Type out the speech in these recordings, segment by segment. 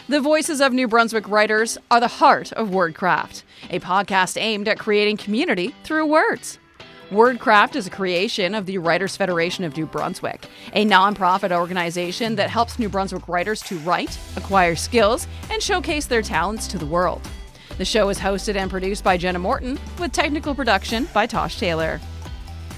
The voices of New Brunswick writers are the heart of WordCraft, a podcast aimed at creating community through words. WordCraft is a creation of the Writers Federation of New Brunswick, a nonprofit organization that helps New Brunswick writers to write, acquire skills, and showcase their talents to the world. The show is hosted and produced by Jenna Morton, with technical production by Tosh Taylor.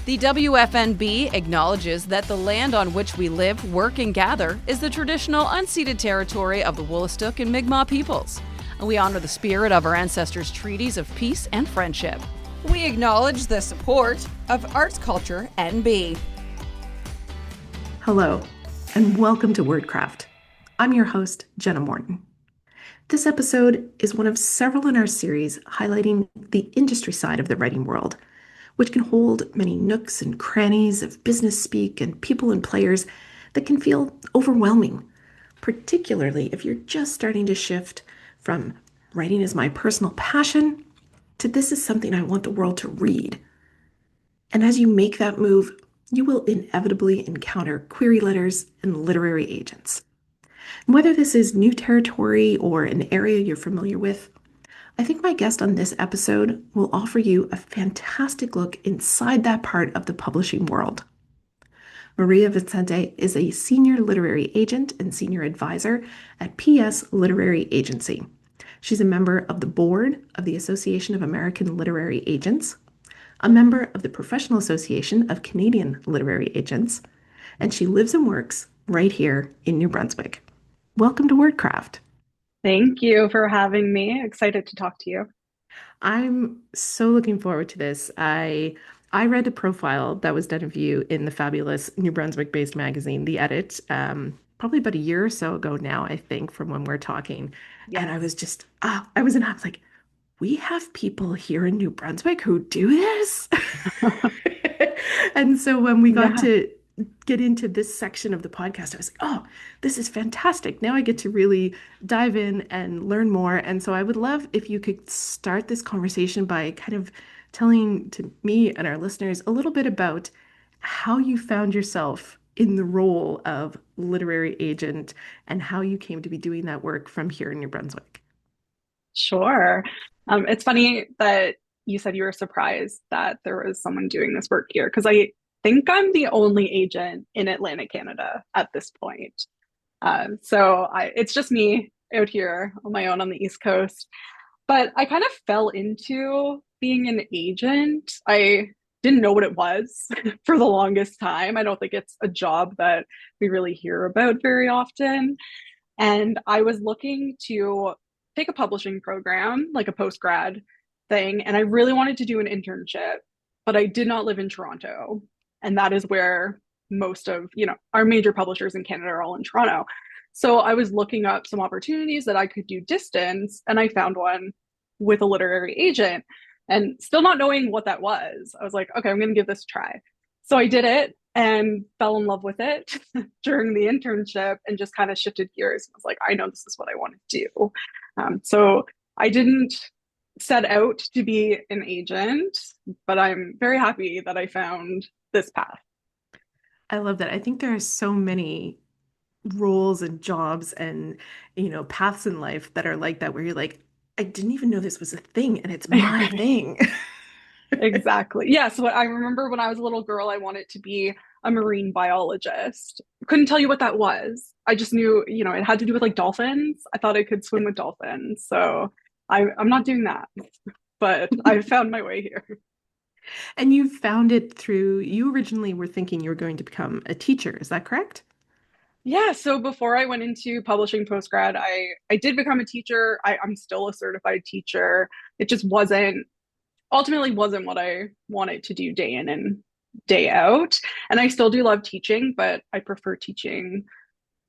The WFNB acknowledges that the land on which we live, work, and gather is the traditional unceded territory of the Wolastoq and Mi'kmaq peoples. We honor the spirit of our ancestors' treaties of peace and friendship. We acknowledge the support of Arts Culture NB. Hello, and welcome to WordCraft. I'm your host, Jenna Morton. This episode is one of several in our series highlighting the industry side of the writing world, which can hold many nooks and crannies of business speak and people and players that can feel overwhelming, particularly if you're just starting to shift from writing is my personal passion to this is something I want the world to read. And as you make that move, you will inevitably encounter query letters and literary agents. And whether this is new territory or an area you're familiar with, I think my guest on this episode will offer you a fantastic look inside that part of the publishing world. Maria Vicente is a senior literary agent and senior advisor at PS Literary Agency. She's a member of the board of the Association of American Literary Agents, a member of the Professional Association of Canadian Literary Agents, and she lives and works right here in New Brunswick. Welcome to WordCraft. Thank you for having me. Excited to talk to you. I'm so looking forward to this. I read a profile that was done of you in the fabulous New Brunswick-based magazine, The Edit, probably about a year or so ago now, I think, from when we're talking. Yes. And I was just, I was like, we have people here in New Brunswick who do this? And so when we got to get into this section of the podcast, I was like, oh, this is fantastic. Now I get to really dive in and learn more. And so I would love if you could start this conversation by kind of telling to me and our listeners a little bit about how you found yourself in the role of literary agent and how you came to be doing that work from here in New Brunswick. Sure. It's funny that you said you were surprised that there was someone doing this work here, because I think I'm the only agent in Atlantic Canada at this point. It's just me out here on my own on the East Coast. But I kind of fell into being an agent. I didn't know what it was for the longest time. I don't think it's a job that we really hear about very often. And I was looking to take a publishing program, like a post-grad thing, and I really wanted to do an internship, but I did not live in Toronto. And that is where most of, our major publishers in Canada are all in Toronto. So I was looking up some opportunities that I could do distance, and I found one with a literary agent, and still not knowing what that was. I was like, okay, I'm going to give this a try. So I did it and fell in love with it during the internship and just kind of shifted gears. I was like, I know this is what I want to do. So I didn't set out to be an agent, but I'm very happy that I found this path. I love that. I think there are so many roles and jobs and, paths in life that are like that, where you're like, I didn't even know this was a thing and it's my thing. Exactly. Yeah. So I remember when I was a little girl, I wanted to be a marine biologist. Couldn't tell you what that was. I just knew, it had to do with like dolphins. I thought I could swim with dolphins. So I'm not doing that, but I found my way here. And you found it through, you originally were thinking you were going to become a teacher. Is that correct? Yeah. So before I went into publishing postgrad, I did become a teacher. I'm still a certified teacher. It just ultimately wasn't what I wanted to do day in and day out. And I still do love teaching, but I prefer teaching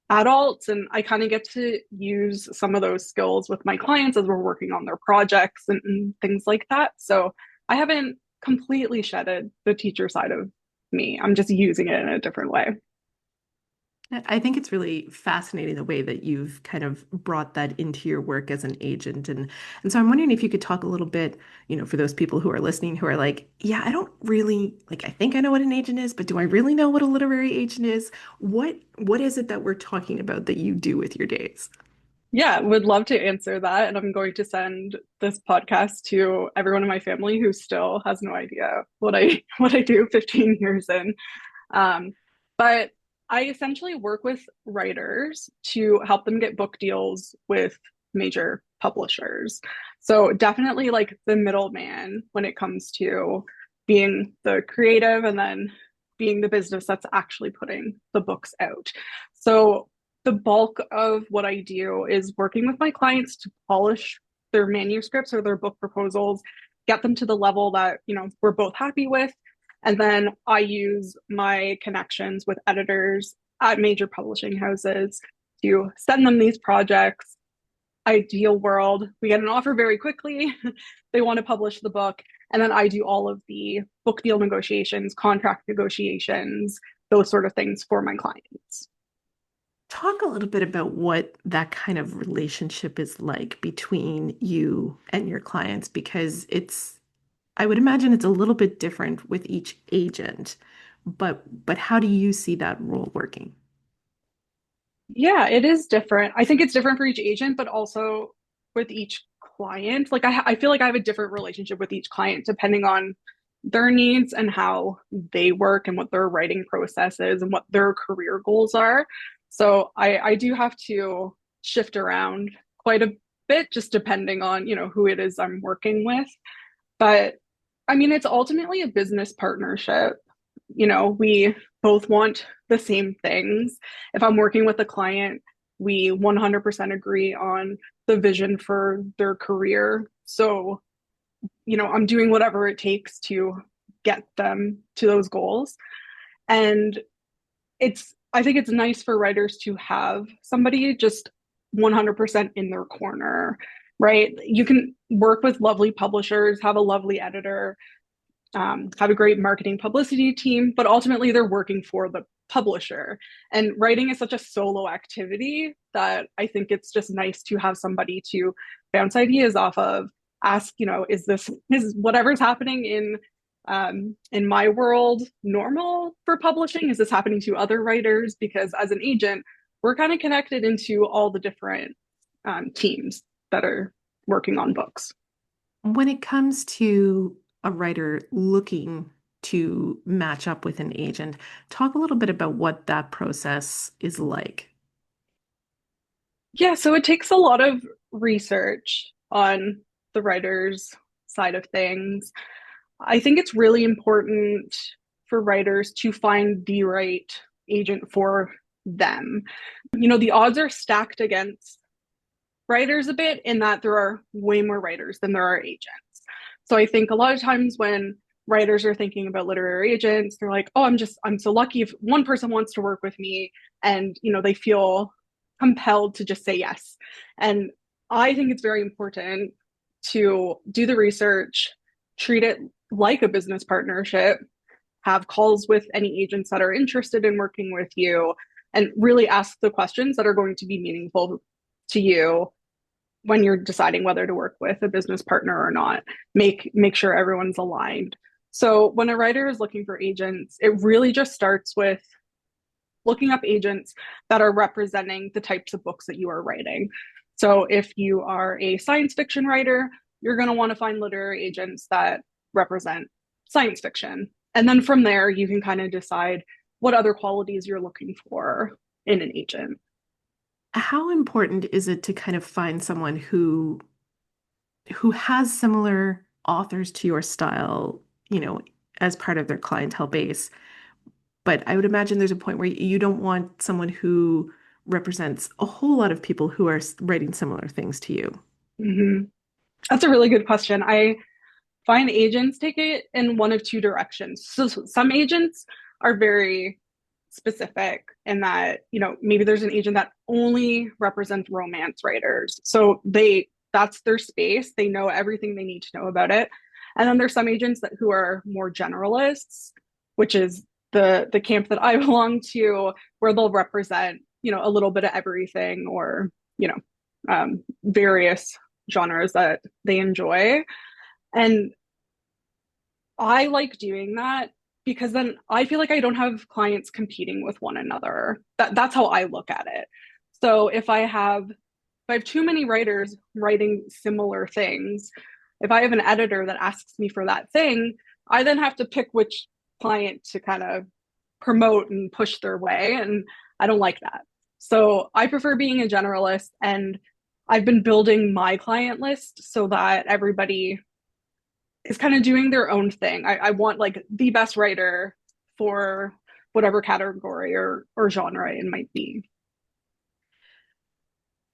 adults. And I kind of get to use some of those skills with my clients as we're working on their projects and things like that. So I haven't completely shedded the teacher side of me. I'm just using it in a different way. I think it's really fascinating the way that you've kind of brought that into your work as an agent. And so I'm wondering if you could talk a little bit, for those people who are listening who are like, yeah, I don't really, I think I know what an agent is, but do I really know what a literary agent is? What is it that we're talking about that you do with your days? Yeah, would love to answer that. And I'm going to send this podcast to everyone in my family who still has no idea what I what I do 15 years in. Um, but I essentially work with writers to help them get book deals with major publishers. So definitely like the middleman when it comes to being the creative and then being the business that's actually putting the books out. So the bulk of what I do is working with my clients to polish their manuscripts or their book proposals, get them to the level that, we're both happy with. And then I use my connections with editors at major publishing houses to send them these projects. Ideal world, we get an offer very quickly. They want to publish the book. And then I do all of the book deal negotiations, contract negotiations, those sort of things for my clients. Talk a little bit about what that kind of relationship is like between you and your clients, because I would imagine it's a little bit different with each agent, but how do you see that role working? Yeah, it is different. I think it's different for each agent, but also with each client. Like I feel like I have a different relationship with each client depending on their needs and how they work and what their writing process is and what their career goals are. So I do have to shift around quite a bit just depending on, who it is I'm working with. But I mean, it's ultimately a business partnership. We both want the same things. If I'm working with a client, we 100% agree on the vision for their career. So, I'm doing whatever it takes to get them to those goals. And I think it's nice for writers to have somebody just 100% in their corner, right? You can work with lovely publishers, have a lovely editor, have a great marketing publicity team, but ultimately they're working for the publisher. And writing is such a solo activity that I think it's just nice to have somebody to bounce ideas off of, ask, is whatever's happening in my world normal for publishing? Is this happening to other writers? Because as an agent, we're kind of connected into all the different teams that are working on books. When it comes to a writer looking to match up with an agent, talk a little bit about what that process is like. Yeah, so it takes a lot of research on the writer's side of things. I think it's really important for writers to find the right agent for them. The odds are stacked against writers a bit in that there are way more writers than there are agents. So I think a lot of times when writers are thinking about literary agents, they're like, oh, I'm so lucky if one person wants to work with me, and they feel compelled to just say yes. And I think it's very important to do the research, treat it like a business partnership, have calls with any agents that are interested in working with you, and really ask the questions that are going to be meaningful to you when you're deciding whether to work with a business partner or not. Make sure everyone's aligned. So when a writer is looking for agents, it really just starts with looking up agents that are representing the types of books that you are writing. So if you are a science fiction writer, you're going to want to find literary agents that represent science fiction. And then from there, you can kind of decide what other qualities you're looking for in an agent. How important is it to kind of find someone who has similar authors to your style, as part of their clientele base? But I would imagine there's a point where you don't want someone who represents a whole lot of people who are writing similar things to you. Mm-hmm. That's a really good question. I find agents take it in one of two directions. So some agents are very specific in that, maybe there's an agent that only represents romance writers. So that's their space. They know everything they need to know about it. And then there's some agents who are more generalists, which is the camp that I belong to, where they'll represent, a little bit of everything, or, various genres that they enjoy. And I like doing that because then I feel like I don't have clients competing with one another. That's how I look at it. So if I have too many writers writing similar things, if I have an editor that asks me for that thing, I then have to pick which client to kind of promote and push their way. And I don't like that. So I prefer being a generalist, and I've been building my client list so that everybody is kind of doing their own thing. I want like the best writer for whatever category or genre it might be.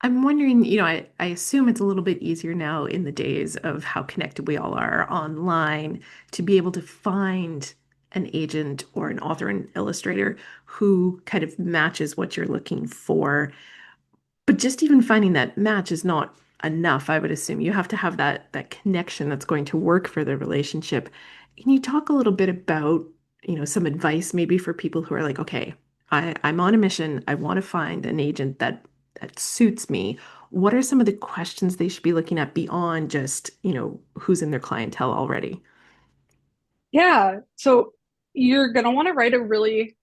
I'm wondering, I assume it's a little bit easier now in the days of how connected we all are online to be able to find an agent or an author and illustrator who kind of matches what you're looking for. But just even finding that match is not enough, I would assume. You have to have that connection that's going to work for the relationship. Can you talk a little bit about, some advice maybe for people who are like, okay, I'm on a mission. I want to find an agent that suits me. What are some of the questions they should be looking at beyond just, who's in their clientele already? Yeah. So you're going to want to write a really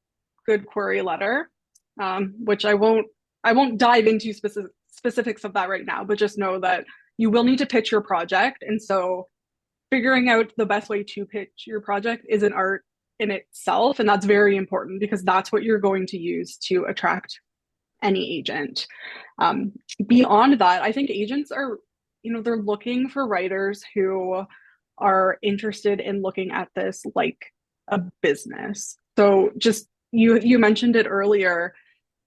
good query letter, which I won't dive into specifics of that right now, but just know that you will need to pitch your project. And so figuring out the best way to pitch your project is an art in itself. And that's very important because that's what you're going to use to attract any agent. Um, Beyond that, I think agents are, they're looking for writers who are interested in looking at this like a business. So just you mentioned it earlier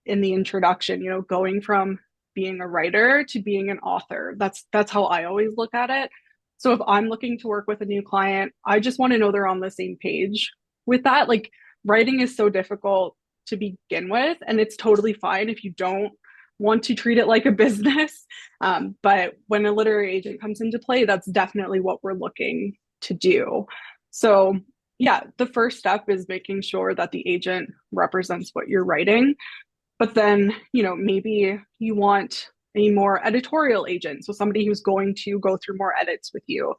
in the introduction, going from being a writer to being an author. That's how I always look at it. So if I'm looking to work with a new client, I just want to know they're on the same page with that. Like writing is so difficult to begin with, and it's totally fine if you don't want to treat it like a business. But when a literary agent comes into play, that's definitely what we're looking to do. So yeah, the first step is making sure that the agent represents what you're writing. But then, maybe you want a more editorial agent. So somebody who's going to go through more edits with you.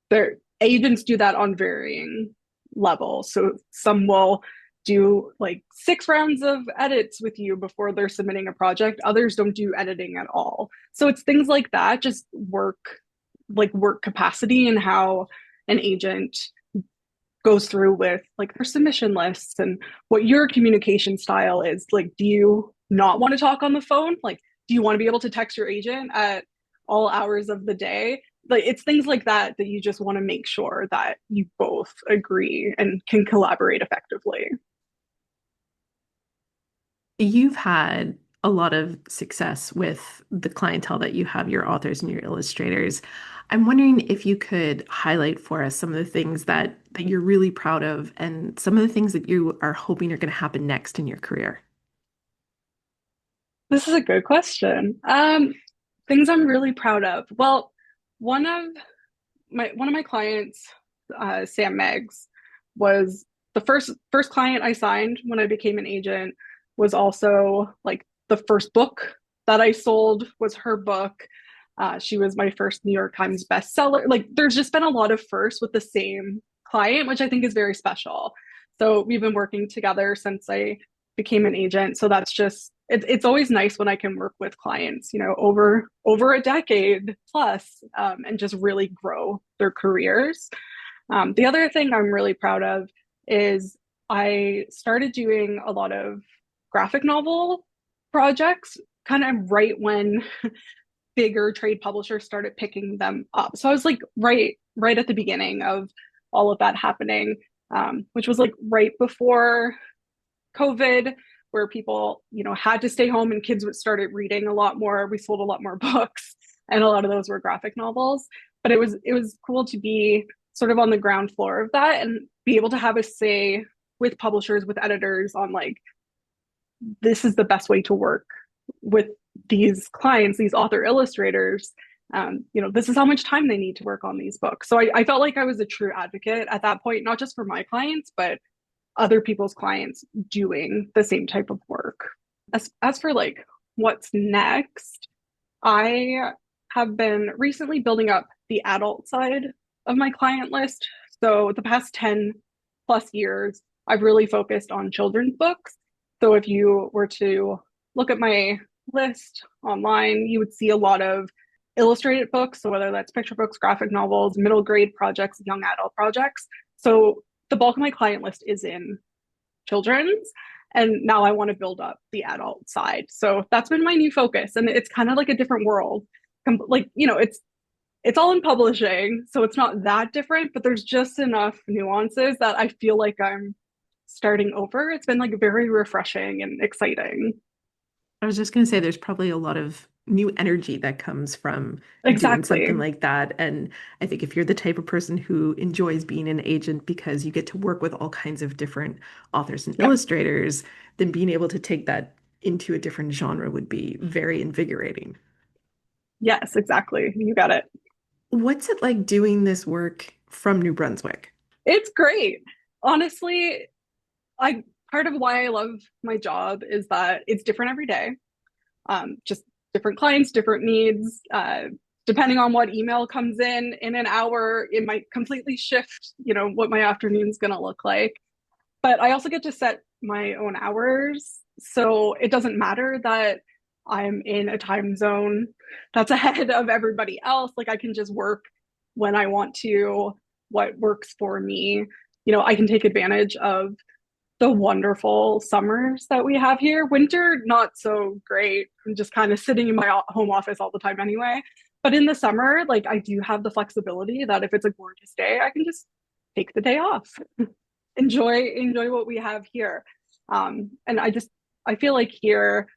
Their agents do that on varying levels. So some will do like 6 rounds of edits with you before they're submitting a project. Others don't do editing at all. So it's things like that, just work capacity and how an agent goes through with like their submission lists and what your communication style is. Like, do you not want to talk on the phone? Like, do you want to be able to text your agent at all hours of the day? Like, it's things like that that you just want to make sure that you both agree and can collaborate effectively. You've had a lot of success with the clientele that you have, your authors and your illustrators. I'm wondering if you could highlight for us some of the things that you're really proud of and some of the things that you are hoping are going to happen next in your career. This is a good question. Things I'm really proud of. Well, one of one of my clients, Sam Meggs, was the first client I signed when I became an agent. Was also like the first book that I sold was her book. She was my first New York Times bestseller. Like, there's just been a lot of firsts with the same client, which I think is very special. So we've been working together since I became an agent. So that's just it's always nice when I can work with clients, over a decade plus, and just really grow their careers. The other thing I'm really proud of is I started doing a lot of graphic novel projects kind of right when bigger trade publishers started picking them up. So I was like right at the beginning of all of that happening, which was like right before COVID, where people, had to stay home and kids would started reading a lot more. We sold a lot more books, and a lot of those were graphic novels. But it was cool to be sort of on the ground floor of that and be able to have a say with publishers, with editors on like, this is the best way to work with these clients, these author illustrators. This is how much time they need to work on these books. So I felt like I was a true advocate at that point, not just for my clients, but other people's clients doing the same type of work. As for like what's next, I have been recently building up the adult side of my client list. So the past 10 plus years, I've really focused on children's books. So if you were to look at my list online, you would see a lot of illustrated books. So whether that's picture books, graphic novels, middle grade projects, young adult projects. So the bulk of my client list is in children's. And now I want to build up the adult side. So that's been my new focus. And it's kind of like a different world. Like, it's all in publishing, so it's not that different, but there's just enough nuances that I feel like I'm starting over. It's been like very refreshing and exciting. I was just going to say there's probably a lot of new energy that comes from doing Exactly. something like that. And I think if you're the type of person who enjoys being an agent because you get to work with all kinds of different authors and Yeah. illustrators, then being able to take that into a different genre would be very invigorating. Yes, exactly. You got it. What's it like doing this work from New Brunswick? It's great. Honestly, I part of why I love my job is that it's different every day. Just different clients, different needs. Depending on what email comes in an hour, it might completely shift, what my afternoon's going to look like. But I also get to set my own hours. So it doesn't matter that I'm in a time zone that's ahead of everybody else. Like I can just work when I want to, what works for me. I can take advantage of the wonderful summers that we have here. Winter, not so great. I'm just kind of sitting in my home office all the time anyway. But in the summer, like I do have the flexibility that if it's a gorgeous day, I can just take the day off, enjoy what we have here. And I feel like here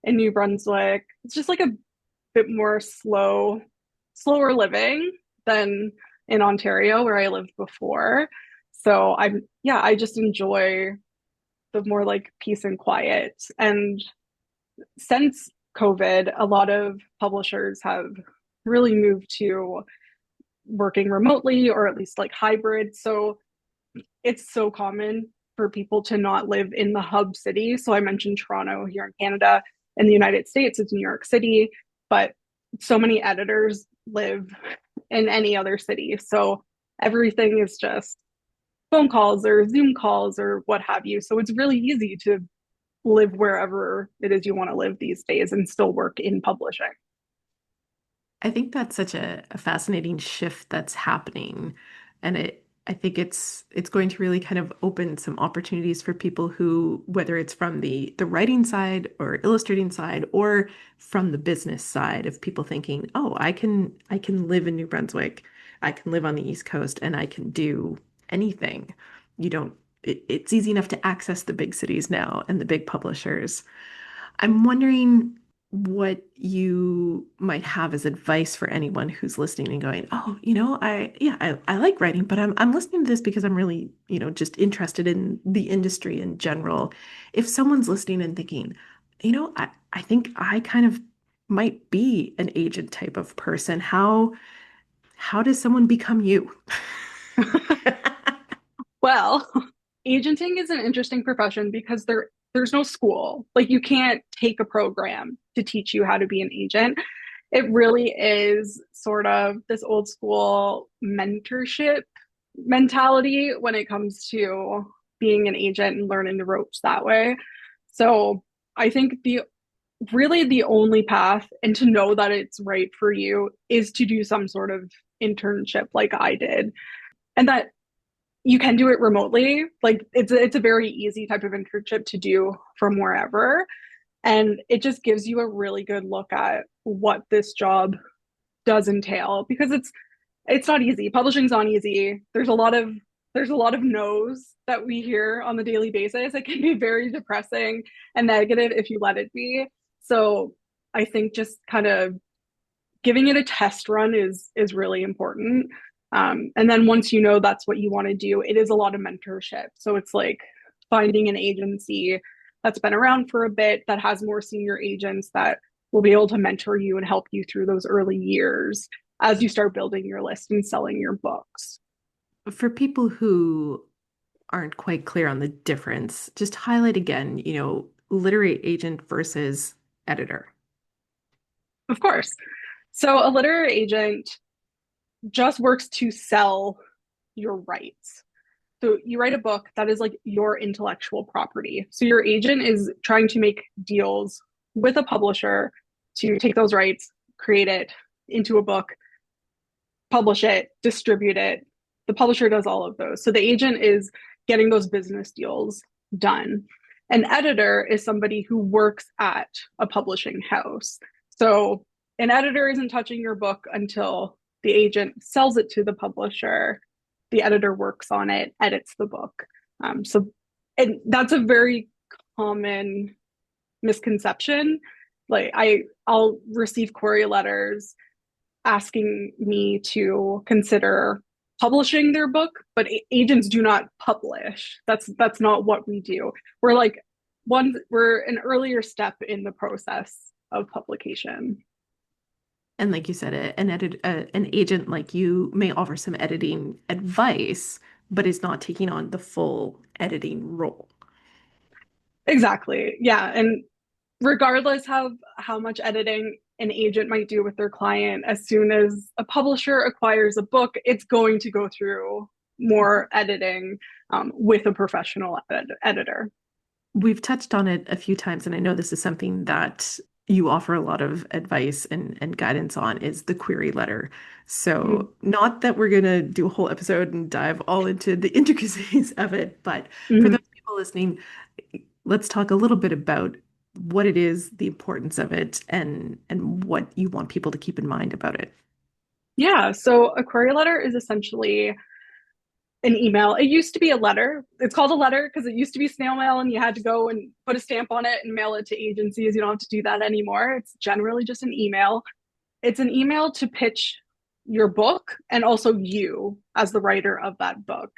in New Brunswick, it's just like a bit more slower living than in Ontario where I lived before. So I just enjoy the more like peace and quiet. And since COVID, a lot of publishers have really moved to working remotely or at least like hybrid. So it's so common for people to not live in the hub city. So I mentioned Toronto here in Canada. In the United States, it's New York City, but so many editors live in any other city. So everything is just phone calls or Zoom calls or what have you. So it's really easy to live wherever it is you want to live these days and still work in publishing. I think that's such a fascinating shift that's happening. And I think it's going to really kind of open some opportunities for people who, whether it's from the writing side or illustrating side or from the business side of people thinking, oh, I can live in New Brunswick, I can live on the East Coast and I can do anything. You don't, it's easy enough to access the big cities now and the big publishers. I'm wondering what you might have as advice for anyone who's listening and going, oh, I like writing, but I'm listening to this because I'm really, just interested in the industry in general. If someone's listening and thinking, I think I kind of might be an agent type of person, how does someone become you? Well, agenting is an interesting profession because there's no school. Like you can't take a program to teach you how to be an agent. It really is sort of this old school mentorship mentality when it comes to being an agent and learning the ropes that way. So I think the only path and to know that it's right for you is to do some sort of internship like I did. And that you can do it remotely. Like it's a very easy type of internship to do from wherever. And it just gives you a really good look at what this job does entail because it's not easy. Publishing's not easy. There's a lot of no's that we hear on the daily basis. It can be very depressing and negative if you let it be. So I think just kind of giving it a test run is really important. And then once you know that's what you want to do, it is a lot of mentorship. So it's like finding an agency that's been around for a bit, that has more senior agents that will be able to mentor you and help you through those early years as you start building your list and selling your books. For people who aren't quite clear on the difference, just highlight again, literary agent versus editor. Of course. So a literary agent just works to sell your rights. So you write a book that is like your intellectual property. So your agent is trying to make deals with a publisher to take those rights, create it into a book, publish it, distribute it. The publisher does all of those. So the agent is getting those business deals done. An editor is somebody who works at a publishing house. So an editor isn't touching your book until the agent sells it to the publisher. The editor works on it, edits the book. And that's a very common misconception. Like I'll receive query letters asking me to consider publishing their book, but agents do not publish. That's not what we do. We're an earlier step in the process of publication. And like you said, an agent like you may offer some editing advice, but is not taking on the full editing role. Exactly. Yeah. And regardless of how much editing an agent might do with their client, as soon as a publisher acquires a book, it's going to go through more editing with a professional editor. We've touched on it a few times, and I know this is something that you offer a lot of advice and guidance on is the query letter. So not that we're going to do a whole episode and dive all into the intricacies of it, but for those people listening, let's talk a little bit about what it is, the importance of it, and what you want people to keep in mind about it. Yeah, so a query letter is essentially an email. It used to be a letter. It's called a letter because it used to be snail mail and you had to go and put a stamp on it and mail it to agencies. You don't have to do that anymore. It's generally just an email. It's an email to pitch your book and also you as the writer of that book.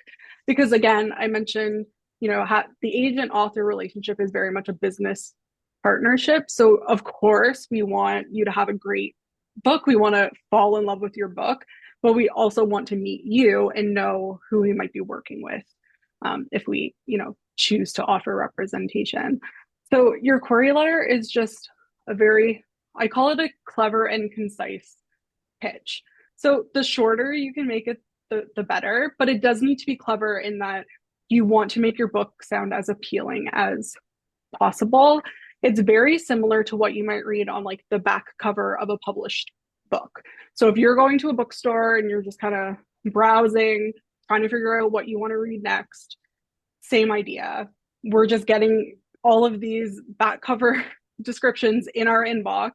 Because again, I mentioned, the agent author relationship is very much a business partnership. So of course, we want you to have a great book. We want to fall in love with your book, but we also want to meet you and know who we might be working with if we, choose to offer representation. So your query letter is just I call it a clever and concise pitch. So the shorter you can make it, the better, but it does need to be clever in that you want to make your book sound as appealing as possible. It's very similar to what you might read on like the back cover of a published book. So if you're going to a bookstore and you're just kind of browsing, trying to figure out what you want to read next, same idea. We're just getting all of these back cover descriptions in our inbox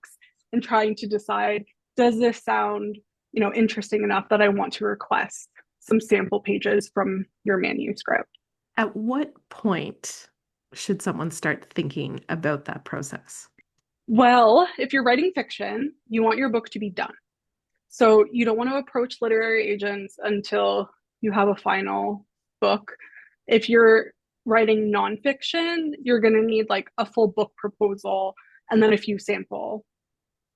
and trying to decide, does this sound, interesting enough that I want to request some sample pages from your manuscript? At what point should someone start thinking about that process? Well, if you're writing fiction, you want your book to be done. So you don't want to approach literary agents until you have a final book. If you're writing nonfiction, you're going to need like a full book proposal and then a few sample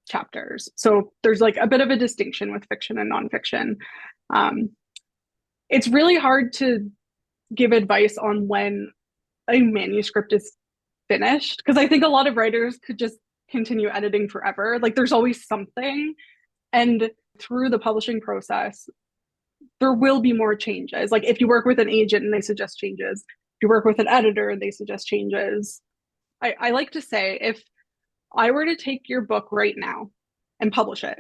chapters. So there's like a bit of a distinction with fiction and nonfiction. It's really hard to give advice on when a manuscript is finished because I think a lot of writers could just continue editing forever. Like there's always something. And through the publishing process, there will be more changes. Like if you work with an agent and they suggest changes, if you work with an editor and they suggest changes, I like to say, if I were to take your book right now and publish it,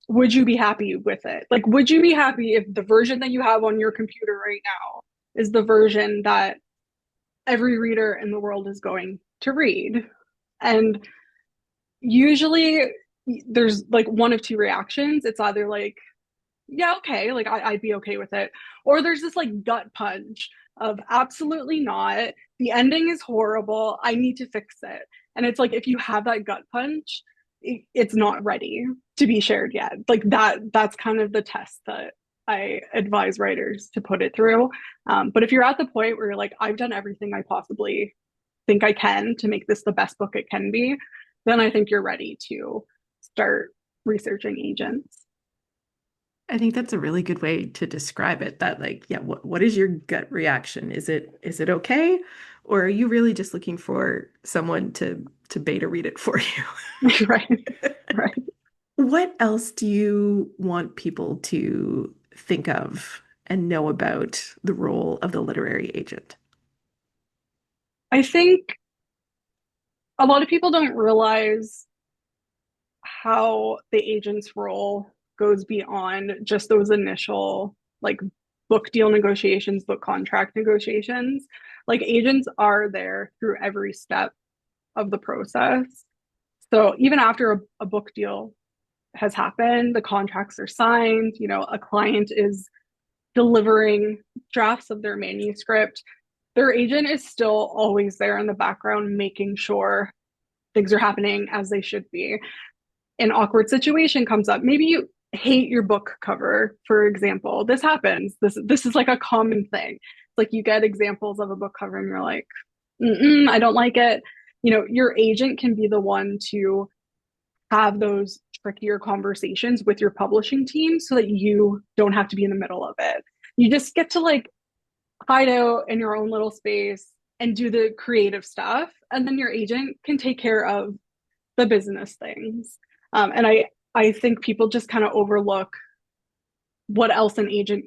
would you be happy with it? Like, would you be happy if the version that you have on your computer right now is the version that every reader in the world is going to read? And usually there's like one of two reactions. It's either like, yeah, okay, like I'd be okay with it. Or there's this like gut punch of absolutely not. The ending is horrible. I need to fix it. And it's like, if you have that gut punch, it's not ready to be shared yet. Like that's kind of the test that I advise writers to put it through. But if you're at the point where you're like, I've done everything I possibly think I can to make this the best book it can be, then I think you're ready to start researching agents. I think that's a really good way to describe it. That like, yeah, what is your gut reaction? Is it okay? Or are you really just looking for someone to beta read it for you? Right. Right. What else do you want people to think of and know about the role of the literary agent? I think a lot of people don't realize how the agent's role goes beyond just those initial like book deal negotiations, book contract negotiations. Like agents are there through every step of the process. So even after a book deal has happened, the contracts are signed, a client is delivering drafts of their manuscript, their agent is still always there in the background, making sure things are happening as they should be. An awkward situation comes up. Maybe you hate your book cover, for example. This happens. This is like a common thing. It's like you get examples of a book cover and you're like, I don't like it. Your agent can be the one to have those trickier conversations with your publishing team so that you don't have to be in the middle of it. You just get to like hide out in your own little space and do the creative stuff. And then your agent can take care of the business things. And I think people just kind of overlook what else an agent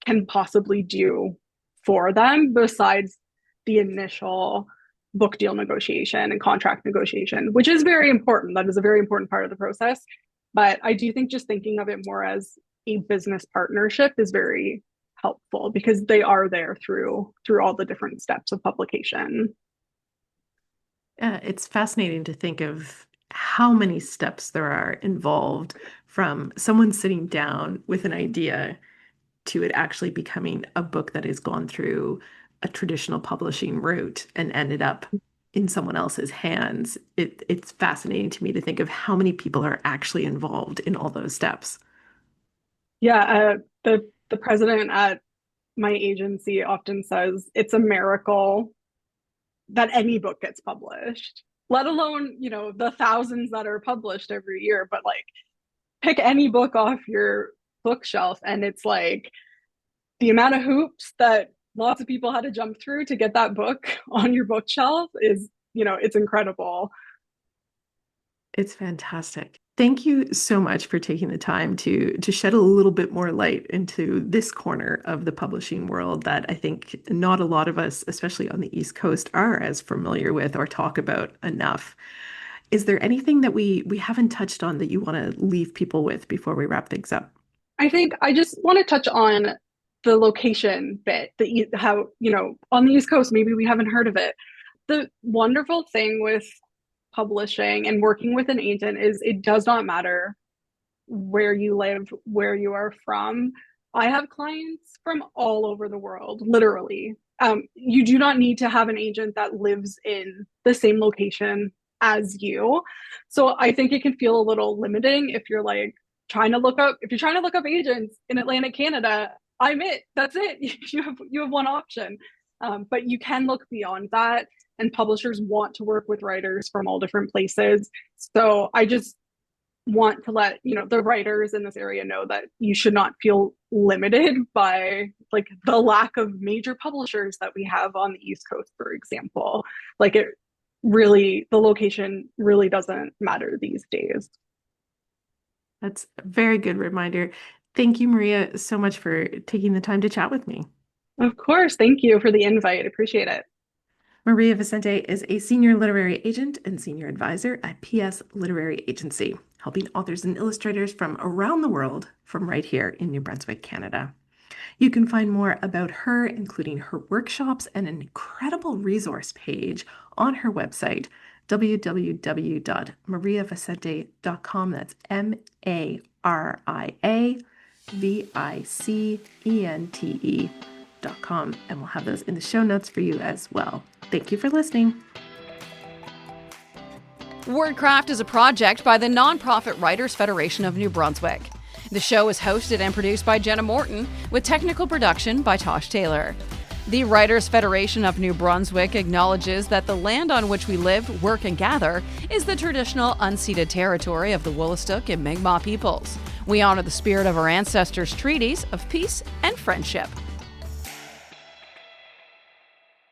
can possibly do for them besides the initial book deal negotiation and contract negotiation, which is very important. That is a very important part of the process. But I do think just thinking of it more as a business partnership is very helpful because they are there through all the different steps of publication. Yeah, it's fascinating to think of how many steps there are involved from someone sitting down with an idea to it actually becoming a book that has gone through a traditional publishing route and ended up in someone else's hands. It's fascinating to me to think of how many people are actually involved in all those steps. Yeah, the president at my agency often says it's a miracle that any book gets published, let alone, the thousands that are published every year. But like, pick any book off your bookshelf, and it's like the amount of hoops that lots of people had to jump through to get that book on your bookshelf is, it's incredible. It's fantastic. Thank you so much for taking the time to shed a little bit more light into this corner of the publishing world that I think not a lot of us, especially on the East Coast, are as familiar with or talk about enough. Is there anything that we haven't touched on that you want to leave people with before we wrap things up? I think I just want to touch on the location bit, how, on the East Coast, maybe we haven't heard of it. The wonderful thing with publishing and working with an agent is it does not matter where you live, where you are from. I have clients from all over the world, literally. You do not need to have an agent that lives in the same location as you. So I think it can feel a little limiting if you're like trying to look up agents in Atlantic Canada. I'm it. That's it. You have one option. But you can look beyond that, and publishers want to work with writers from all different places. So I just want to let the writers in this area know that you should not feel limited by like the lack of major publishers that we have on the East Coast, for example. Like the location really doesn't matter these days. That's a very good reminder. Thank you, Maria, so much for taking the time to chat with me. Of course. Thank you for the invite. Appreciate it. Maria Vicente is a senior literary agent and senior advisor at PS Literary Agency, helping authors and illustrators from around the world from right here in New Brunswick, Canada. You can find more about her, including her workshops and an incredible resource page on her website, www.mariavicente.com. That's MariaVicente.com. And we'll have those in the show notes for you as well. Thank you for listening. WordCraft is a project by the nonprofit Writers Federation of New Brunswick. The show is hosted and produced by Jenna Morton, with technical production by Tosh Taylor. The Writers Federation of New Brunswick acknowledges that the land on which we live, work, and gather is the traditional unceded territory of the Wolastoq and Mi'kmaq peoples. We honor the spirit of our ancestors' treaties of peace and friendship.